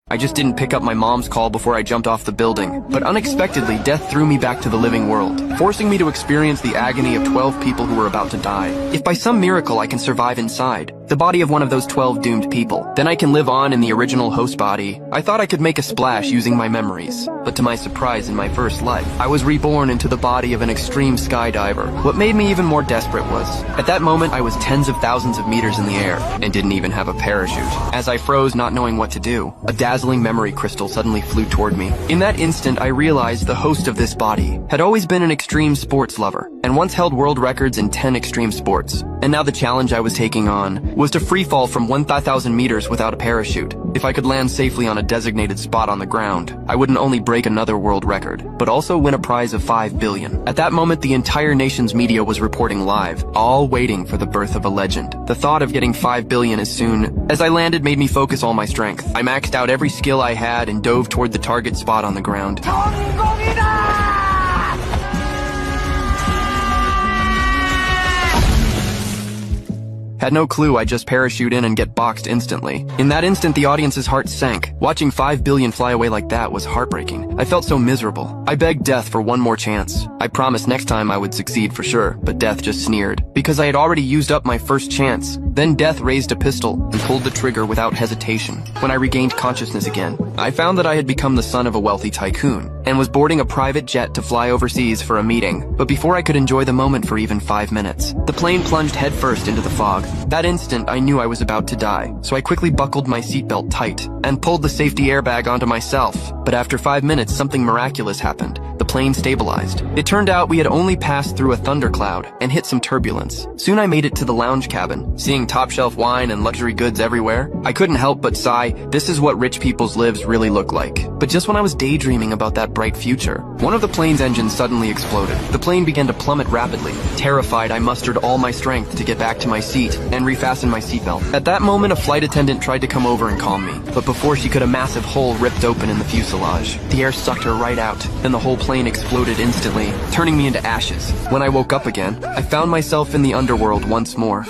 I just didn't pick up my mom's call before I jumped off the building. But unexpectedly, death threw me back to the living world, forcing me to experience the agony of 12 people who were about to die. If by some miracle I can survive inside the body of one of those 12 doomed people, then I can live on in the original host body. I thought I could make a splash using my memories. But to my surprise, in my first life, I was reborn into the body of an extreme skydiver. What made me even more desperate was, at that moment I was tens of thousands of meters in the air, and didn't even have a parachute. As I froze, not knowing what to do, a dazzling memory crystal suddenly flew toward me. In that instant, I realized the host of this body had always been an extreme sports lover, and once held world records in 10 extreme sports. And now the challenge I was taking on was to free fall from 1,000 meters without a parachute. If I could land safely on a designated spot on the ground, I wouldn't only break another world record, but also win a prize of 5 billion. At that moment, the entire nation's media was reporting live, all waiting for the birth of a legend. The thought of getting 5 billion as soon as I landed made me focus all my strength. I maxed out every skill I had and dove toward the target spot on the ground. Had no clue I'd just parachute in and get boxed instantly. In that instant, the audience's heart sank. Watching 5 billion fly away like that was heartbreaking. I felt so miserable. I begged death for one more chance. I promised next time I would succeed for sure, but death just sneered, because I had already used up my first chance. Then death raised a pistol and pulled the trigger without hesitation. When I regained consciousness again, I found that I had become the son of a wealthy tycoon, and was boarding a private jet to fly overseas for a meeting. But before I could enjoy the moment for even 5 minutes, the plane plunged headfirst into the fog. That instant, I knew I was about to die, so I quickly buckled my seatbelt tight and pulled the safety airbag onto myself. But after 5 minutes, something miraculous happened. The plane stabilized. It turned out we had only passed through a thundercloud and hit some turbulence. Soon I made it to the lounge cabin, seeing top-shelf wine and luxury goods everywhere. I couldn't help but sigh, this is what rich people's lives really look like. But just when I was daydreaming about that bright future, one of the plane's engines suddenly exploded. The plane began to plummet rapidly. Terrified, I mustered all my strength to get back to my seat and refasten my seatbelt. At that moment, a flight attendant tried to come over and calm me, but before she could, a massive hole ripped open in the fuselage. The air sucked her right out, and the whole plane exploded instantly, turning me into ashes. When I woke up again, I found myself in the underworld once more.